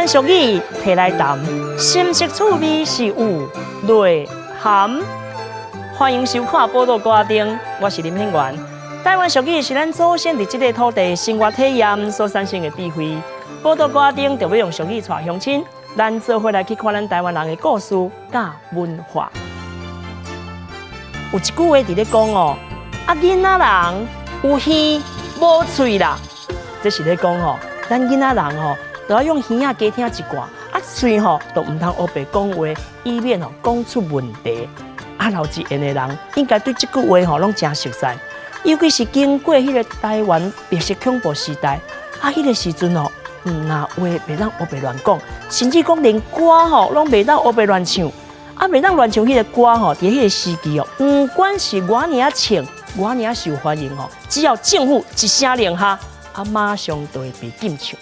俗语摕来谈，深色趣味是有内涵。欢迎收看《报道歌丁》，我是林品源。台湾俗语是咱祖先伫这个土地生活体验所产生的智慧。报道歌丁就要用俗语带乡亲，咱做伙来去看咱台湾人的故事甲文化。有一句话伫咧讲哦，囡仔人有耳无喙啦，这是咧讲哦，咱囡仔人哦。都要用耳仔加听一寡，嘴吼都唔通黑白讲话，以免吼讲出问题。老一辈的人应该对这句话吼拢真熟悉，尤其是经过迄个台湾白色恐怖时代，迄个时阵哦，那话袂当黑白乱讲，甚至讲连歌吼拢袂当黑白乱唱，袂当乱唱迄个歌吼，伫迄个时期哦，不管是偌尔唱，偌尔受欢迎吼，只要政府一声令下，马上就会被禁唱。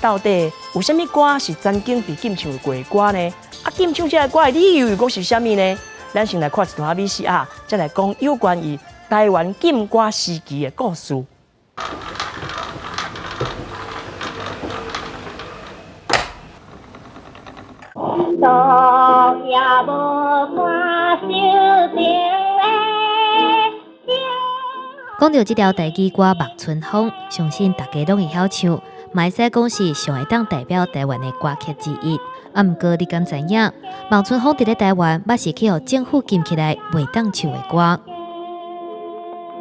到底有啥物歌是曾经被禁唱过的歌呢？禁唱这个歌的理由又讲是啥物呢？咱先来看一段 VCR， 再来讲有关于台湾禁歌时期的故事。讲到这条台语歌《望春风》，相信大家拢会晓唱。嘛会使讲是上会当代表台湾的歌曲之一。毋过你敢知影，《望春风》伫咧台湾，捌是去互政府禁起来袂当唱的歌。《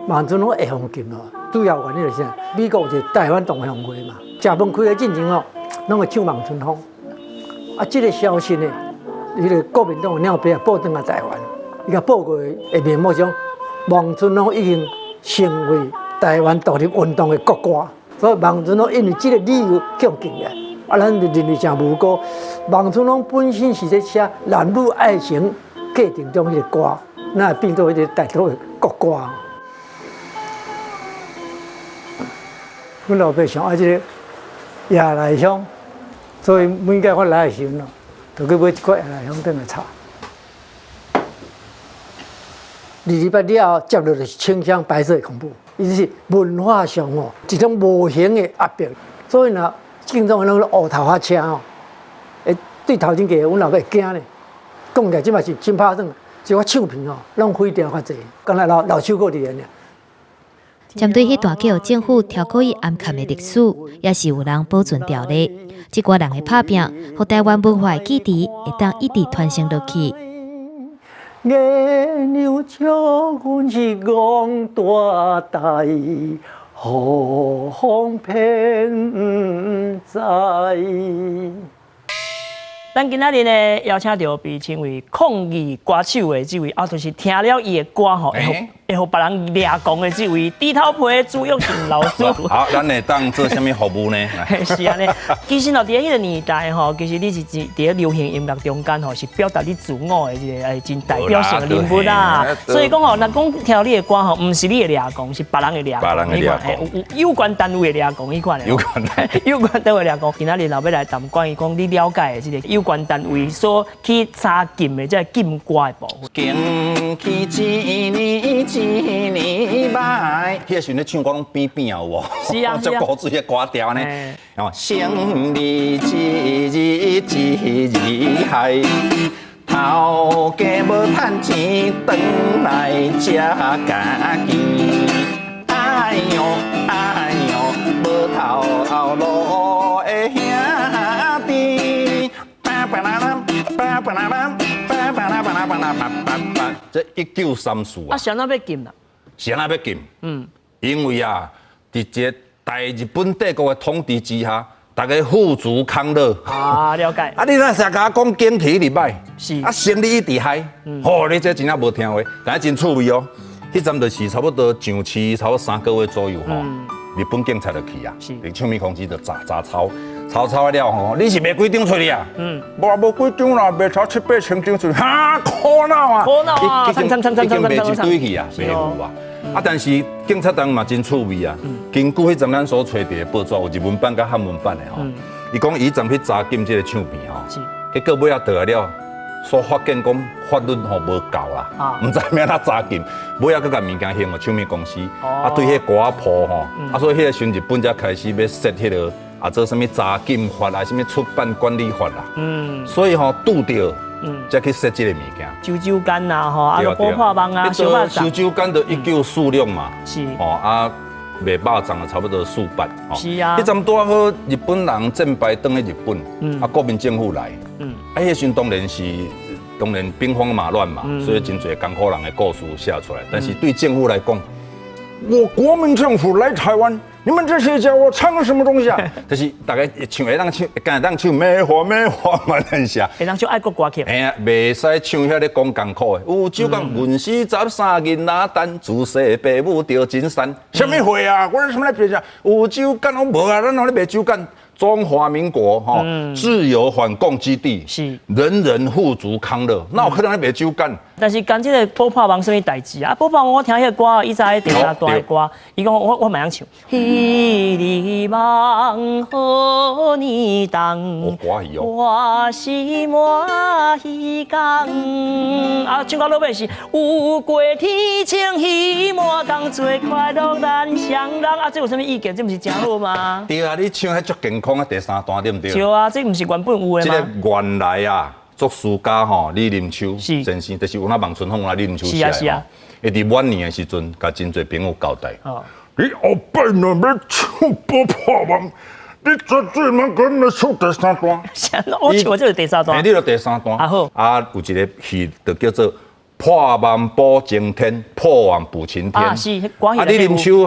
望春风》会封禁咯，主要原因就是啥？美国是台湾同乡会嘛，食饭开的进前哦，拢会唱《望春风》。这个消息呢，迄个国民党的鸟兵报转来台湾，伊甲报过的面目上，《望春风》已经成为台湾独立运动的国歌。所以望春风因为这个理由叫禁嘅，咱就认为真无辜。望春风本身是在写男女爱情过程中迄个歌，那变做迄个大陆的国歌。阮老爸上爱这个夜来香，所以每届我来的时候咯，就去买一块夜来香回来炒。2礼拜了后，接落就是清香白色的恐怖。伊就是文化上哦，一种无形的压迫，所以呢，经常那个乌头发车哦，对头前个阮老爸会惊咧。讲起来，即嘛是真拍算，就我唱片哦，拢毁掉较济，刚才老手过伫安尼。针对迄段叫政府挑可以暗藏的历史，也是有人保存掉咧。即寡人的拍拼，互台湾文化的基地会当一直传承落去。月亮照阮是戆大台，雨风偏不知。咱今仔日呢邀请到被称为抗议歌手的这位，就是听了伊的歌吼，会互别人掠讲的这位低头皮朱玉琴老师。好，咱会当做什么服务呢？是安尼，其实哦，伫迄个年代吼，其实你是伫咧流行音乐中间吼，是表达你自我的一个真代表性的人物啦。所以讲吼，若讲听到你的歌吼，毋是你的掠讲，是别人的掠讲。别人的掠讲，有关单位的掠讲，迄款的。有关单位掠讲，今仔日老要来谈关于讲你了解的这个有关单位所去查禁的这禁歌的部分。经去一年来，迄个时阵咧唱歌拢变变有无？是啊，足古锥的歌调呢。哦，生日一日一日海，头家无趁钱，转来吃家己。哎呦哎呦，无头路的兄弟。这1934啊，谁那要禁啦？谁那要禁？因为啊，伫这个大日本帝国的统治之下，大家富足康乐。了解。你若啥甲我讲经济入歹，是生理一直嗨，你这真正无听话，但真趣味哦。迄阵就是差不多上市差不多3个月左右吼，日本警察就去啊，你唱片公司就查抄了吼，你是卖几张出去啊？无几张啦，卖超7、8千张出去，哈，苦恼啊！已经卖一堆去啊，卖有啊。但是警察当嘛真趣味啊，根据迄阵咱所找到的报纸，有日文版甲汉文版的吼，伊讲伊阵去查禁这个唱片吼，结果尾仔倒来了。所发现讲法律吼无够啦，唔知咩他查禁，尾仔佮甲物件献互唱片公司，对迄歌谱吼，所以迄个时阵日本才开始要设迄个啊做什么查禁法啊，什么出版管理法啦，所以吼拄着，才去设这个物件。酒酒干呐吼，啊个波破网啊，小巴掌。烧酒干就1946嘛，是哦啊。卖肉粽啊，差不多400。是啊。迄阵拄好，日本人战败返去日本，啊，国民政府来，啊，迄时当然兵荒马乱嘛，所以真侪艰苦人的故事写出来。但是对政府来讲，我国民政府来台湾，你们这些家伙唱什么东西啊？就是大家唱会当唱，敢当唱美化嘛，咱下。会当唱爱国歌曲。哎呀，袂使唱遐咧讲艰苦的。有酒讲阮是13斤哪蛋，自细爸母着金山。什么会啊？我什么来别讲？有酒干我无啊，咱哪咧卖酒干？中华民国哈，自由反共基地，是人人富足康乐，哪有可能来卖酒干？但是干这个波破网什么代志啊？波破网我听迄个歌，伊在第三段的歌，伊讲我蛮想唱。迄里网好你当，我是满希港。啊，唱到落尾是有过天晴希满港，最快乐咱相人。啊，这有什么意见？这不是真好吗？对啊，你唱迄足健康的第三段对不对？对啊，这不是原本有的吗？这个原来啊。作词家吼李林秋先生，就是有那望春风啊李林秋写的吼。伊伫晚年的时阵，甲真侪朋友交代。你后摆若要唱波破网，你绝对莫跟我唱第三段。我唱这是第三段。你就第三段。啊好。啊，有一个戏就叫做破网保晴天，破网补晴天。啊是，歌戏。啊，李林秋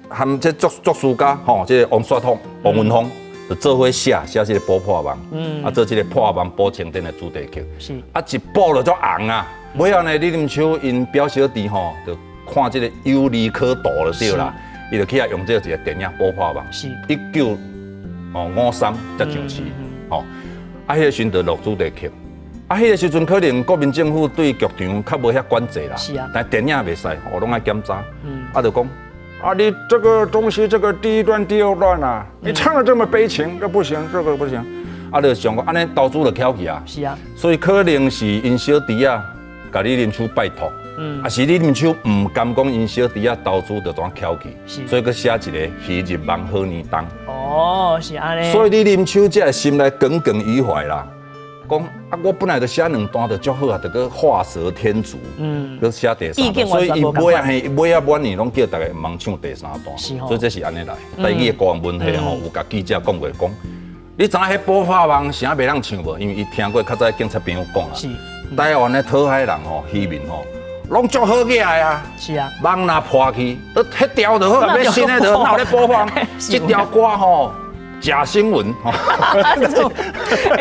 含这作词家吼，这王雪峰、王文峰。就做伙写这个波破网，啊做这个破网保晴天的主题曲，是啊一播就红啊。尾后呢，李林秋因表小弟吼，就看这个有利可图就对啦，伊就去遐用这个电影波破网，是1953才上市，吼啊迄个时阵就录主题曲，啊迄个时阵可能国民政府对剧场较无遐管制啦，是啊，但电影袂使，我拢爱检查，啊就讲。啊，你这个东西，这个第一段、第二段啊，你唱的这么悲情，这不行，这个不行。啊，就想讲，安尼投资就翘去啊。是啊。所以可能是因小弟啊，甲李林秋拜托，啊是李林秋唔甘讲因小弟啊投资就怎翘去，所以佮写一个《昔日梦好年冬》。哦，是安尼。所以李林秋这心内耿耿于怀啦。讲啊，我本来就写2段就足好啊，就个画蛇添足，佮写第三段，所以伊尾啊晚年拢叫大家唔通唱第三段，所以这是安尼来。台语的国文系吼，有甲记者讲过，讲你知影迄波法网啥袂当唱无？因为伊听过较早警察朋友讲啊，台湾的讨海人吼，渔民吼，拢足好起来啊。是啊，网若破去，迄条就好，要新的就哪有咧播放？这条歌吼。假新闻，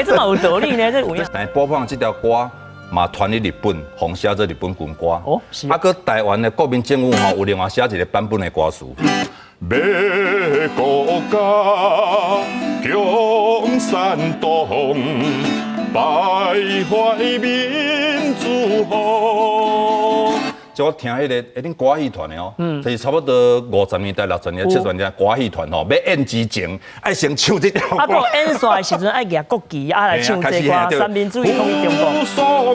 这嘛有道理呢，这有影。但播放这条歌嘛传去日本，红写做日本军歌。哦，是。啊，搁台湾的国民政府吼有另外写一个版本的歌词。要国家共产党败坏民主好。就我听迄个，恁歌戏团的哦，就是差不多50年代、60年代、70年代歌戏团吼，要演之前爱先唱这条歌。啊，个演煞的时阵爱举国旗啊来唱这歌，三民主义统一中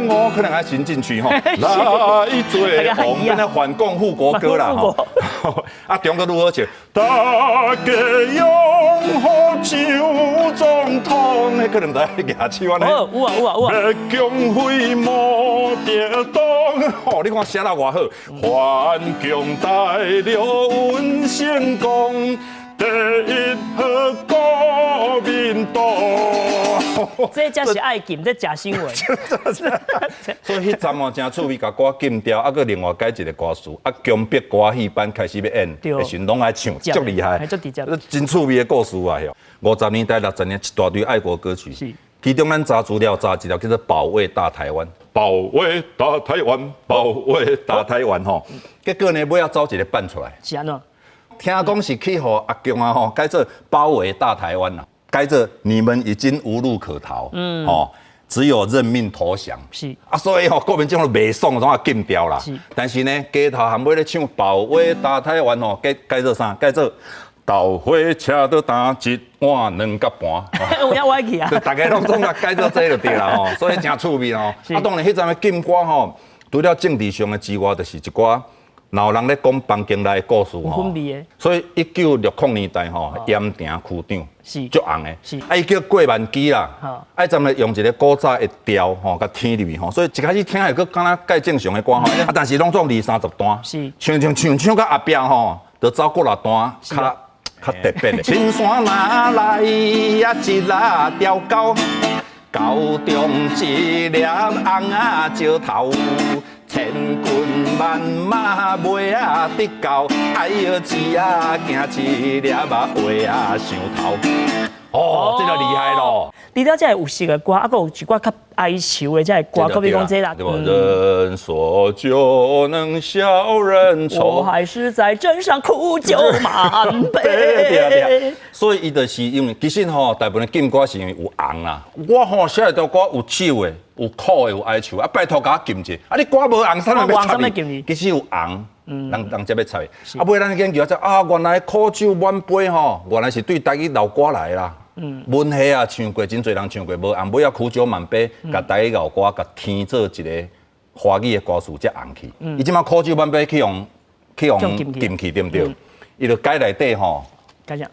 国。我可能爱先进去吼，来做我们的反共护国歌啦吼。啊，中国如何唱？大家拥护蒋总统，迄可能在举手安尼。有啊。要共会莫得动，吼，你看写到偌好，反共带了阮成功。第一好国民党，这才是爱禁，这假新闻。所以迄站哦真趣味，甲歌禁掉，啊，佮另外改一个歌词，啊，江北歌戏班开始要演，的时拢爱唱，足厉害，真趣味的故事啊！吼，50年代、60年一大堆爱国歌曲，其中咱查资料查一条叫做《保卫大台湾》，保卫大台湾，保卫大台湾吼。结果呢，尾仔走一个办出来，是安怎？听讲是去互阿强啊吼，改做包围大台湾啦，改做你们已经无路可逃，哦，只有认命投降。是啊，所以吼国民政府袂爽，总要禁掉啦。但是呢，街头含尾咧唱保卫大台湾吼，改做啥？改做豆花车都打一碗2角半。有影我去啊！大家拢总甲改做这就对啦吼，所以真趣味吼。啊，当然迄阵的禁歌吼，除了政治上的之外，就是一寡哪有人咧讲房间内的故事有分别的。所以1960年代吼，盐埕区长是足红的，是伊叫过万基啦，咱们用一个古早的调吼，甲添入去吼，所以一开始听下个敢若介正常的歌吼，但是拢做20-30段，是唱到后壁吼，就走过6段，较特别的。青山哪来呀一拉条狗，狗中一粒红啊石头。千军万马袂啊得到，哎呦只啊惊一粒啊话啊上头。哦，这个厉害咯！除了这有熟的歌，还有一寡较哀愁的这歌，可比讲这啦。对吧？人说酒能消人愁，我还是在镇上苦酒满杯。对。所以伊就是因为其实吼，大部分禁歌是因为有红啦。我吼写一条歌有手的，有苦的，有哀愁啊，拜托甲我禁者。啊，你歌无红，啥人要插你？其实有红。人才要插的。啊，尾咱研究下啊，原来苦酒满杯吼，原来是对台语老歌来啦。文戏啊，唱过真侪人唱过，无红尾啊苦酒满杯，甲台语老歌，甲填做一个华语的歌词才红去。伊即马苦酒满杯去用禁去，对不对？伊就改内底吼，改啥？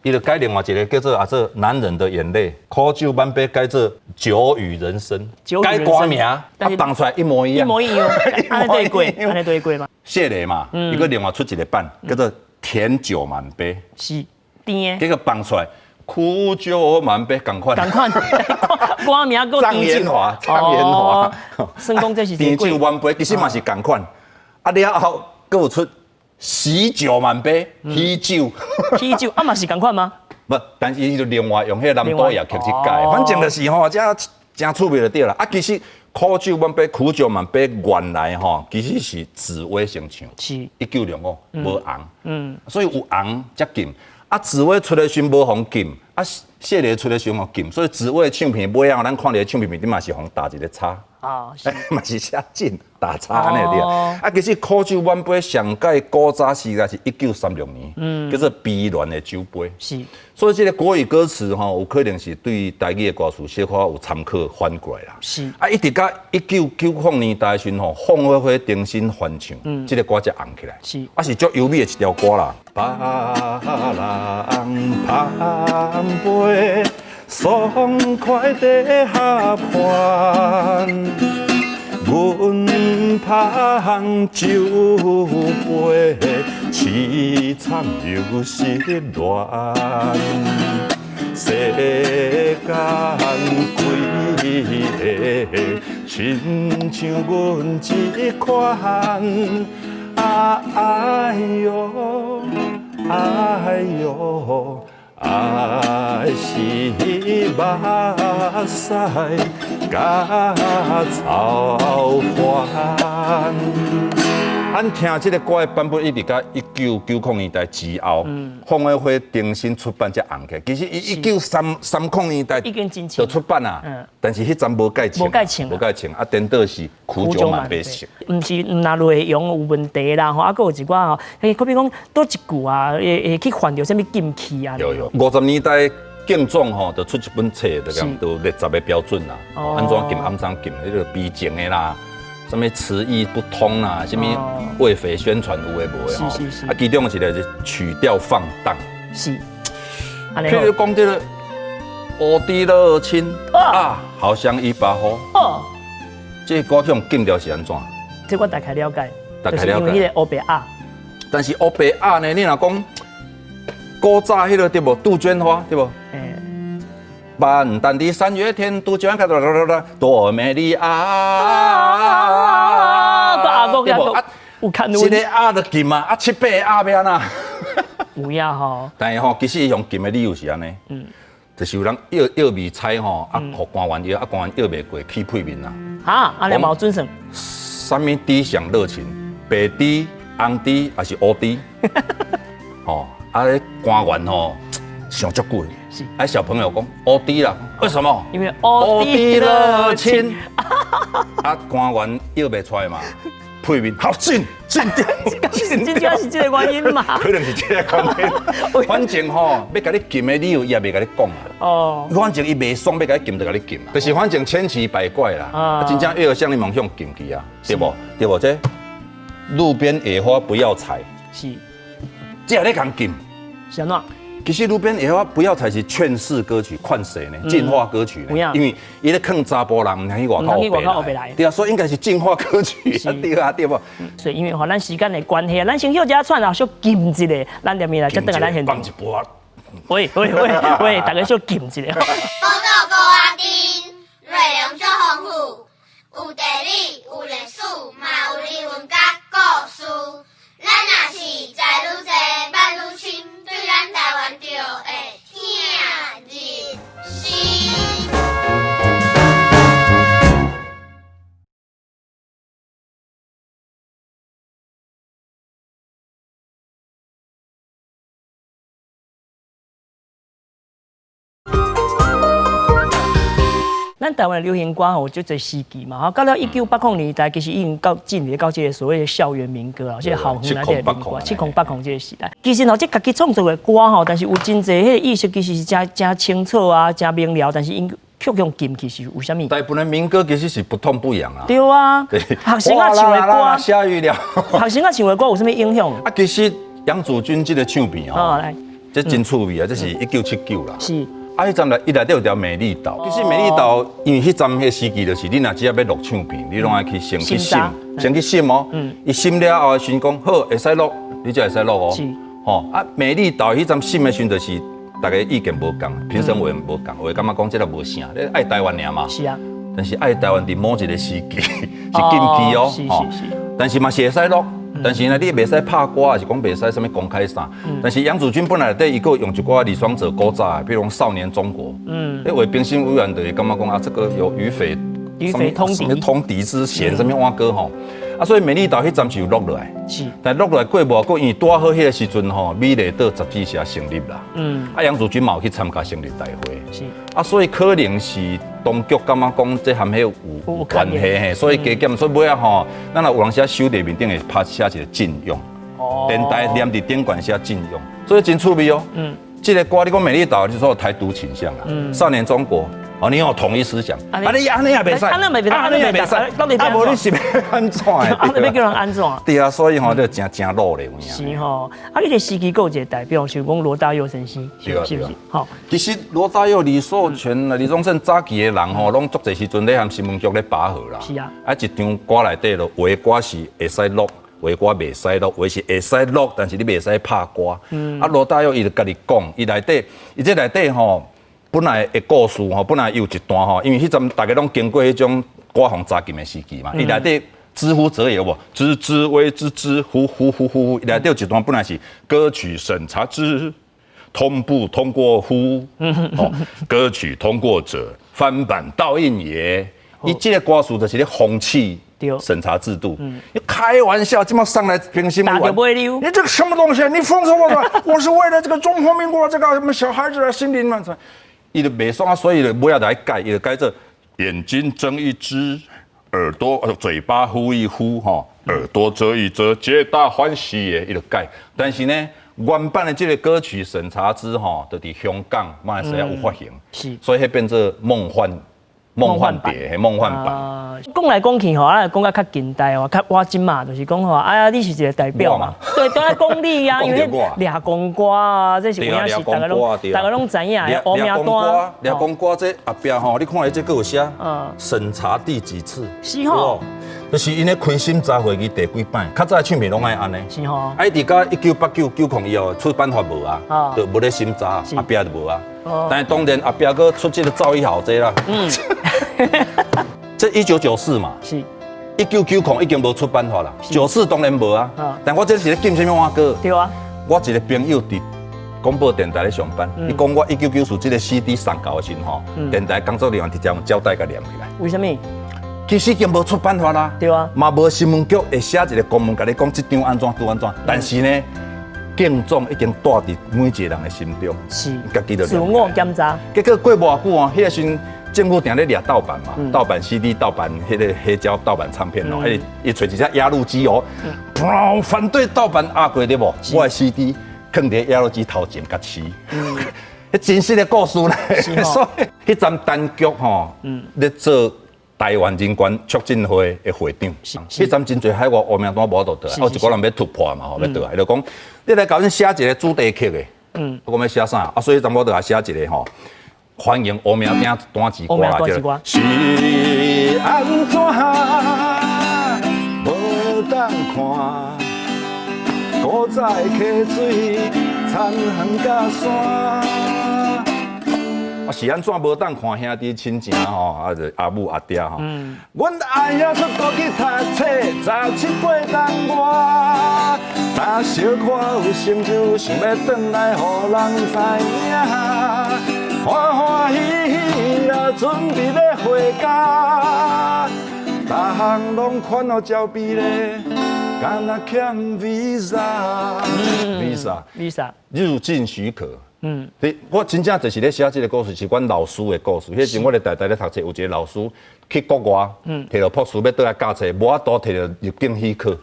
伊就改另外一个叫做男人的眼泪，苦酒满杯改做酒与人生，改歌名，啊放出来一模一样。一模一样，安尼对过，安尼对过嘛？谢雷嘛，伊个另外出一个版，叫做甜酒满杯，是甜的。这个放出来。苦酒满杯，赶快！歌名够张延华，算讲这是甜酒满杯，其实嘛是赶快。啊，了后佫有出喜酒满杯，喜酒，喜酒啊嘛是赶快吗？不，但是伊就另外用迄个南岛夜曲去改，反正就是吼，这真趣味就对啦。啊，其实苦酒满杯，苦酒满杯，原来吼其实是紫薇先唱，是1965无红，所以有红才禁。啊，紫薇出来时无红禁，啊，谢雷出来时红禁，所以紫薇唱片尾啊，咱看咧唱片面顶嘛是红打一个叉，嘛是写禁打叉安尼对。啊，其实苦酒满杯上届古早时代是1936年，叫做悲恋的酒杯。是，所以这个国语歌词吼，有可能是对台语的歌词小可有参考翻过来啦。是，啊，一直到1990年代时吼，凤飞飞重新翻唱，这个歌才红起来。是，啊是足优美的一条歌啦。别人攀杯，爽快地合欢。阮捧酒杯，凄惨又失恋。世间几个，亲像阮这款。哎呦，哎呦，爱是目屎甲草花。咱听这个歌的版本，一直到1990年代之后，凤飞飞重新出版才红起。其实伊1930年代就出版啊，但是迄阵无改唱，无改唱，啊，颠倒是苦酒满杯式。毋是那内容有问题啦，吼，啊，佫有一寡吼，可比讲多一句啊，会去犯着什么禁忌啊？有50年代。警总吼，就出一本册，就讲都列10个标准啦，安怎禁，安怎禁，迄个逼情的啦，什么词义不通啦，什么为匪宣传有诶无诶吼，啊，其中一个是曲调放荡，是，譬如讲这个乌滴乐亲啊，好像一把火，这歌曲禁调是安怎？这我大概了解，就是因为迄个欧贝亚，但是欧贝亚呢，你若讲。古早迄个对无？杜鹃花对无？万淡的三月天，杜鹃花多美丽啊！对无？有看一个啊就禁嘛，啊7、8啊要安那？有呀吼。但是吼，其实用禁的理由是安尼，就是有人药味猜吼，啊，互官员药，啊，官员药袂过起配面啦。哈，安尼冇准算。什么猪上热情？白猪、红猪还是乌猪？哦。啊，官员吼想足久，是啊，小朋友讲乌猪啦，为什么？因为乌猪乐亲。啊，官员要袂出来嘛，配面好进，真正是这个原因嘛？可能是这个原因。反正吼，要甲你禁的理由，伊也袂甲你讲啊。哦。反正伊袂爽，要甲你禁就甲你禁啊。就是反正千奇百怪啦，啊，真正越向你梦想禁去啊，对不？对不这？路边野花不要采，是这咧讲禁。是安怎？其实路边野花不要采是劝世歌曲、劝世呢，进化歌曲呢。因为伊咧坑查甫人，唔通去外口白来。对啊，所以应该是进化歌曲。对啊，对不？所以因为咱时间的关系，咱先休一下串啊，小禁一下，咱入面来，再等下咱现场。放一波。喂，大家小禁一下。报道高阿丁，内容足丰富，有地理，有历史，嘛有人文甲故事。咱若是知愈多，捌愈深，对咱台湾就会听入心。咱台湾的流行歌吼，就这时期嘛，到了1980年代，其实已经进入到这个所谓的校园民歌啊，这个校园内底的民歌，7080这个时代。其实吼，这家己创作的歌吼，但是有真侪迄个意识，其实是真清楚啊，真明了，但是因曲用禁，其实有啥物？大部分的民歌其实是不痛不痒啊。对啊，学生啊唱的歌，下雨了。学生啊唱的歌有啥物影响？啊，其实杨祖君这个唱片哦，来，这真趣味啊，这是1979啦。是。啊，迄站来，伊内底有条美丽岛。其实美丽岛，因为迄站迄时期就是，你若只要录唱片，你拢爱去先去审，先去审哦。伊审了后，先讲好会使录，你才会使录哦。是。吼啊，美丽岛迄站审的时阵，就是大家意见无共，评审委员无共，会感觉讲这个无啥，你爱台湾尔嘛。是啊。但是爱台湾伫某一个时期是禁忌哦。是。但是嘛是会使录。但是呢，你袂使拍歌，还是讲袂使什么公开啥。但是杨祖君本来伊个用一寡李双泽古早，比如讲《少年中国》。为评审委员的感觉讲啊，这个有与匪通敌之嫌，什么碗歌吼。啊，所以美丽岛迄站是有录落来。是。但录落来过无过，因为拄好迄个时阵吼，美丽岛杂志社成立啦。啊，杨祖君嘛有去参加成立大会。是。啊，所以可能是当局感觉讲这含迄有关系嘿，所以加减，所以尾啊吼，咱若有人写手地面顶会拍写一个禁用。电台念伫顶管写禁用，所以真趣味哦。这个歌你讲美丽岛就是说台独倾向啦。少年中国。哦，你有统一思想，啊你也袂使，安尼也袂使，到底无你是要安怎？安尼要叫人安怎？对啊，所以吼，就真落咧有影。是吼，啊，你个时期有一个代表，像讲罗大佑先生，是不是？好，其实罗大佑、李寿全、李宗盛早期的人吼，拢足侪时阵咧含新闻局咧拔河啦。是啊，啊一张歌内底咯，有的歌是会使录，有的歌袂使录，有的是会使录，但是你袂使拍歌。啊，罗大佑伊就家己讲，伊这内底吼。本来的故事吼，本来有一段吼，因为迄阵大家拢经过迄种歌红查禁的时期嘛，伊内底知乎者也有无？知之谓之知乎乎乎乎，内底有一段本来是歌曲审查之通不通过乎？哦，歌曲通过者翻版倒印也。伊这个歌词就是咧放弃审查制度。你开玩笑，这么上来评审委员，你这个什么东西？你封锁我的？我是为了这个中华民国这个什么小孩子的心灵嘛？伊就袂爽，所以就尾仔来改，伊就改做眼睛睁一只，耳朵嘴巴呼一呼，吼，耳朵遮一遮，皆大欢喜耶，伊就改。但是呢，原版的这个歌曲审查之吼，就伫香港、马来西亚有发行，是，所以迄变做梦幻碟，梦幻版。讲来讲去吼，咱讲较近代哦，较我今嘛，就是讲吼，哎呀，你是一个代表嘛，对，都在讲你呀，因为俩公歌啊，这是有影是大家拢知影的，乌名单。俩公歌这后壁吼，你看下这个有写，审查第几次？是吼，就是因咧开心查会议第几摆，较早唱片拢爱安尼。是吼，哎，伫到1989、90以后出版法无啊，就无咧审查，后壁就无啊。但是当然后壁个出这个造诣好这啦。这1994嘛，是1990已经无出版法啦，94当然无啊。但我这是咧禁什么碗歌？对啊。我一个朋友伫广播电台咧上班，伊讲我1994这个 CD 送到的时候，电台工作人员直接用胶带甲连起来。为什么？其实已经无出版法啦。对啊。嘛无新闻局会写一个公文甲你讲这张安怎拄安怎，但是呢，敬重已经带伫每一个人的心中，是家己就自我检查。结果过无久哦，迄个时政府定咧掠盗版嘛，盗版 CD、盗版迄个黑胶、盗版唱片哦，伊找一只压录机哦，砰！反对盗版压过对无？我的 CD 放伫压录机头前甲饲，迄真实的故事咧。所以迄阵单局吼，咧做台湾人权促进会的会长。迄阵真侪海外乌名单无倒来，有一个人要突破嘛，要倒来，就讲你来搞恁写一个主题曲的。我讲要写啥啊？所以咱我就来写一个吼，欢迎乌名单单之歌啦，是安怎无当看？古早溪水残痕甲山。啊是安怎无当看兄弟亲情吼，啊就阿母阿爹吼。阮爱遐出国去读册，17、8冬外，若小可有成就，想要转来，互人知影。欢欢喜喜啊，准备要回家，逐项拢款好照比咧，敢若欠 visa。入境许可。我真正就是咧写这个故事，是阮老师的故事。迄时我咧台咧读册，有一个老师去国外，摕到博士要倒来教册，无法度摕到入境许可。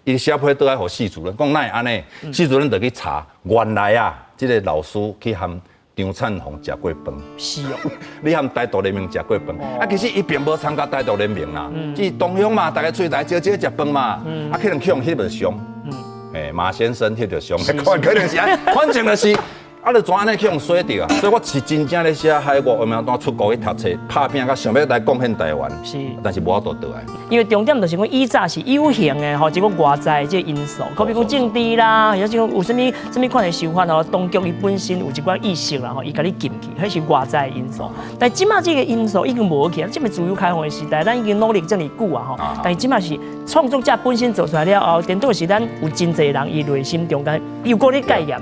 伊写批倒来互系主任，讲哪会安尼？系主任就去查，原来啊，这个老师去含张灿宏食过饭。是哦，你含台独联盟食过饭？啊，其实伊并无参加台独联盟啦，是同乡嘛，大家出来招招食饭嘛，啊，可能去用翕着相，马先生翕着相，可能是安，反正就是。啊，就怎安尼去用洗掉啊？所以我是真正咧写海外乌名单出国去读册、拍拼，甲想要来贡献台湾。是，但是无法度倒来。因为重点就是讲，以早是有形的吼，一个外在的这个因素，可比讲政治啦，或者是讲有什么款的手法吼，当局伊本身有一寡意识啦吼，伊甲你禁去，迄是外在的因素。但即马这个因素已经无去，这么自由开放的时代，咱已经努力这么久啊吼。但是即马是创作者本身做出来了后，颠倒是咱有真侪人伊内心中间有过咧概念。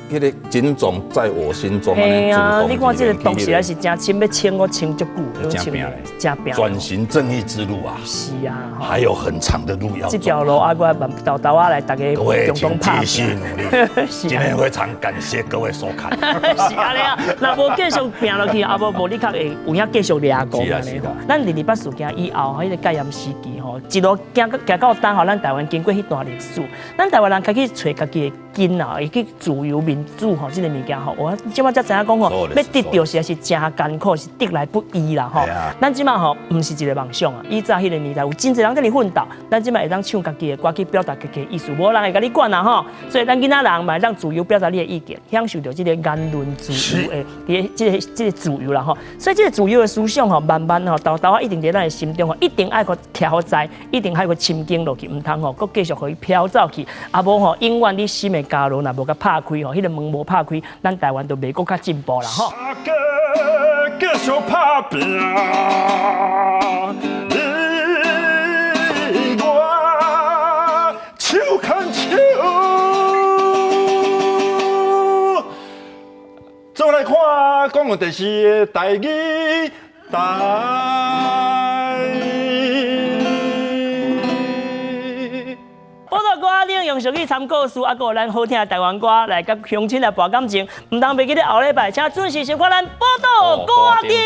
迄个警总在我心中。嘿啊，你看这个当时还是真深，要请我请足久，真拼嘞，真拼。转型正义之路啊，是啊，还有很长的路要走。这条路啊，我豆豆啊来大家共同拍。继续努力。今天非常感谢各位收看。是啊咧，那无继续拼落去，啊无你较会有影继续掠过安尼吼。咱28事件以后，迄个戒严时期吼，一路行到当后，咱台湾经过迄段历史，咱台湾人开始找家己的根啊，会去自由民主吼，这个物件吼，我即马才知影讲吼，要得到实在是真艰苦，是得来不易啦吼。咱即马吼，唔是一个梦想啊，以早迄个年代有真侪人在里奋斗，咱即马会当唱家己的歌去表达家己的意思，无人会甲你管啦吼。所以咱囡仔人嘛，当自由表达你的意见，享受到这个言论自由的这个自由啦吼。所以这个自由的思想吼，慢慢吼，豆豆啊，一定在咱的心中吼，一定爱个徛好在，一定爱个深耕落去，唔通吼，佮继续可以飘走去，啊无吼，永远你心的家路若无甲拍开吼，迄个门无拍开，咱台湾就袂搁较进步啦吼。继续拍拼，你我手牵手，做来看讲有电视的台语台。报道歌你用俗语参考书，啊，有咱好听的台湾歌来甲乡亲来博感情，唔通袂记得后礼拜，请准时收看咱报道歌丁。